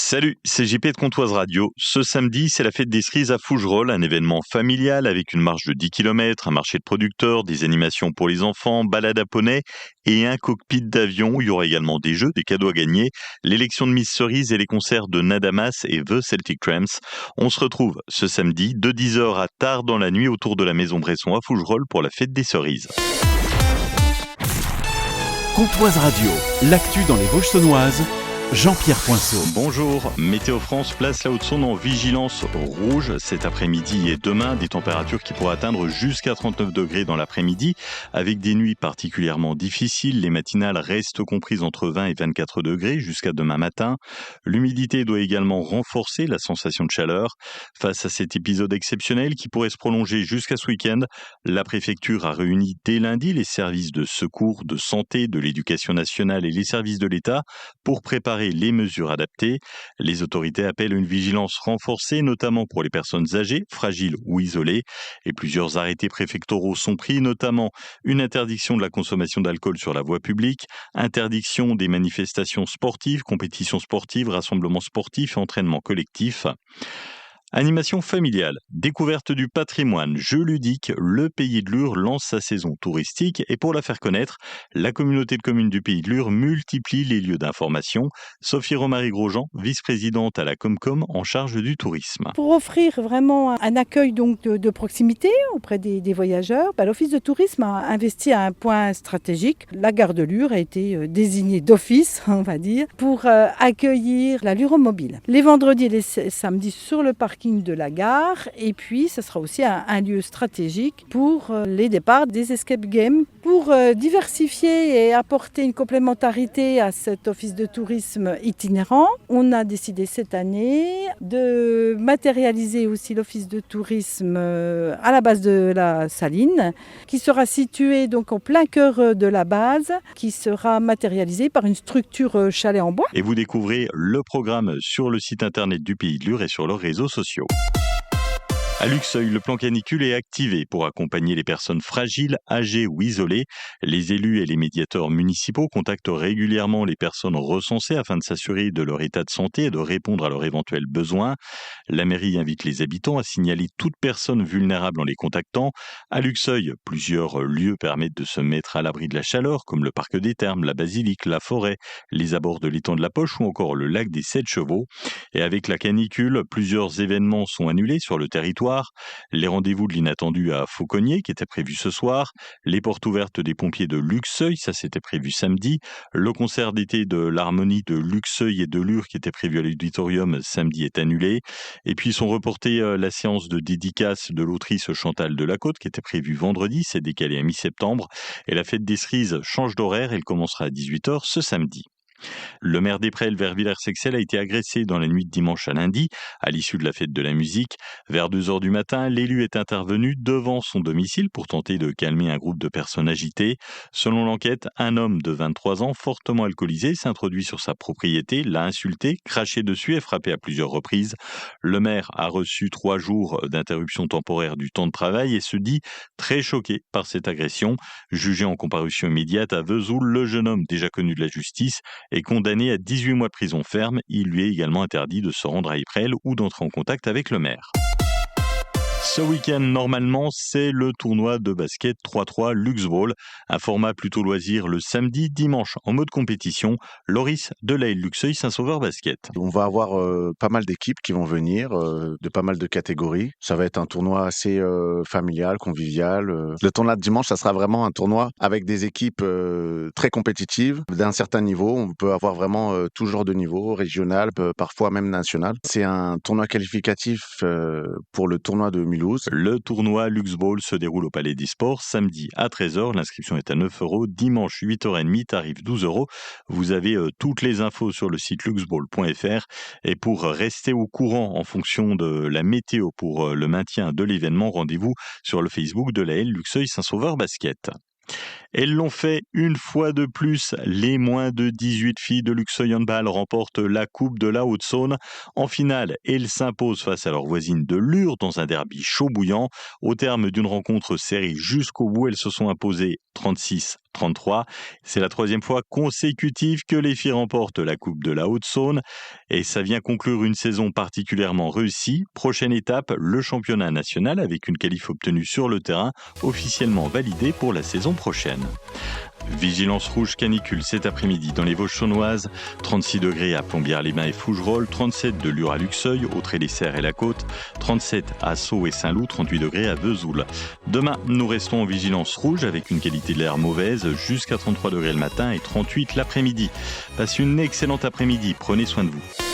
Salut, c'est JP de Comptoise Radio. Ce samedi, c'est la fête des cerises à Fougerolles, un événement familial avec une marche de 10 km, un marché de producteurs, des animations pour les enfants, balade à poney et un cockpit d'avion. Il y aura également des jeux, des cadeaux à gagner, l'élection de Miss Cerise et les concerts de Nadamas et The Celtic Tramps. On se retrouve ce samedi de 10h à tard dans la nuit autour de la Maison Bresson à Fougerolles pour la fête des cerises. Comptoise Radio, l'actu dans les Vosges saunoises, Jean-Pierre Poinceau. Bonjour, Météo France place la Haute-Saône en vigilance rouge cet après-midi et demain, des températures qui pourraient atteindre jusqu'à 39 degrés dans l'après-midi, avec des nuits particulièrement difficiles. Les matinales restent comprises entre 20 et 24 degrés jusqu'à demain matin. L'humidité doit également renforcer la sensation de chaleur. Face à cet épisode exceptionnel qui pourrait se prolonger jusqu'à ce week-end, la préfecture a réuni dès lundi les services de secours, de santé, de l'éducation nationale et les services de l'État pour préparer les mesures adaptées. Les autorités appellent une vigilance renforcée, notamment pour les personnes âgées, fragiles ou isolées. Et plusieurs arrêtés préfectoraux sont pris, notamment une interdiction de la consommation d'alcool sur la voie publique, interdiction des manifestations sportives, compétitions sportives, rassemblements sportifs et entraînements collectifs. Animation familiale, découverte du patrimoine, jeux ludiques, le Pays de Lure lance sa saison touristique et pour la faire connaître, la communauté de communes du Pays de Lure multiplie les lieux d'information. Sophie Romary-Grosjean, vice-présidente à la Comcom en charge du tourisme. Pour offrir vraiment un accueil donc de proximité auprès des voyageurs, l'Office de tourisme a investi à un point stratégique. La gare de Lure a été désignée d'office, on va dire, pour accueillir la Luromobile. Les vendredis et les samedis sur le parking de la gare, et puis ce sera aussi un lieu stratégique pour les départs des escape games. Pour diversifier et apporter une complémentarité à cet office de tourisme itinérant, on a décidé cette année de matérialiser aussi l'office de tourisme à la base de la Saline, qui sera situé donc en plein cœur de la base, qui sera matérialisé par une structure chalet en bois. Et vous découvrez le programme sur le site internet du Pays de Lure et sur leurs réseaux sociaux. À Luxeuil, le plan canicule est activé pour accompagner les personnes fragiles, âgées ou isolées. Les élus et les médiateurs municipaux contactent régulièrement les personnes recensées afin de s'assurer de leur état de santé et de répondre à leurs éventuels besoins. La mairie invite les habitants à signaler toute personne vulnérable en les contactant. À Luxeuil, plusieurs lieux permettent de se mettre à l'abri de la chaleur, comme le parc des Thermes, la basilique, la forêt, les abords de l'étang de la Poche ou encore le lac des 7 chevaux. Et avec la canicule, plusieurs événements sont annulés sur le territoire. Les rendez-vous de l'inattendu à Fauconnier qui étaient prévus ce soir, les portes ouvertes des pompiers de Luxeuil, ça c'était prévu samedi, le concert d'été de l'harmonie de Luxeuil et de Lure qui était prévu à l'auditorium samedi est annulé, et puis sont reportés la séance de dédicace de l'autrice Chantal Delacôte qui était prévue vendredi, c'est décalé à mi-septembre, et la fête des cerises change d'horaire, elle commencera à 18h ce samedi. Le maire d'Éprelles vers Villers-Sexcel a été agressé dans la nuit de dimanche à lundi, à l'issue de la fête de la musique. Vers 2h du matin, l'élu est intervenu devant son domicile pour tenter de calmer un groupe de personnes agitées. Selon l'enquête, un homme de 23 ans, fortement alcoolisé, s'introduit sur sa propriété, l'a insulté, craché dessus et frappé à plusieurs reprises. Le maire a reçu 3 jours d'interruption temporaire du temps de travail et se dit très choqué par cette agression. Jugé en comparution immédiate à Vesoul, le jeune homme déjà connu de la justice est condamné à 18 mois de prison ferme. Il lui est également interdit de se rendre à Éprelles ou d'entrer en contact avec le maire. Ce week-end, normalement, c'est le tournoi de basket 3-3 Luxball, un format plutôt loisir le samedi, dimanche en mode compétition. Loris de l'AL Luxeuil Saint-Sauveur Basket. On va avoir pas mal d'équipes qui vont venir, de pas mal de catégories. Ça va être un tournoi assez familial, convivial. Le tournoi de dimanche, ça sera vraiment un tournoi avec des équipes très compétitives, d'un certain niveau. On peut avoir vraiment tout genre de niveau, régional, parfois même national. C'est un tournoi qualificatif pour le tournoi de Mulhouse. Le tournoi Luxball se déroule au Palais des Sports samedi à 13h. L'inscription est à 9€. Dimanche 8h30, tarif 12€. Vous avez toutes les infos sur le site luxball.fr. Et pour rester au courant en fonction de la météo pour le maintien de l'événement, rendez-vous sur le Facebook de l'AL Luxeuil Saint-Sauveur Basket. Elles l'ont fait une fois de plus. Les moins de 18 filles de Luxeuil Handball remportent la Coupe de la Haute-Saône. En finale, elles s'imposent face à leurs voisines de Lure dans un derby chaud bouillant. Au terme d'une rencontre serrée jusqu'au bout, elles se sont imposées 36-33. C'est la 3e fois consécutive que les filles remportent la Coupe de la Haute-Saône. Et ça vient conclure une saison particulièrement réussie. Prochaine étape, le championnat national avec une qualif obtenue sur le terrain, officiellement validée pour la saison prochaine. Vigilance rouge canicule cet après-midi dans les Vosges saunoises, 36 degrés à Plombières-les-Bains et Fougerolles, 37 de Lure à Luxeuil, Autrey-les-Serres et la Côte, 37 à Sceaux et Saint-Loup, 38 degrés à Vesoul. Demain, nous restons en vigilance rouge avec une qualité de l'air mauvaise, jusqu'à 33 degrés le matin et 38 l'après-midi. Passez une excellente après-midi, prenez soin de vous.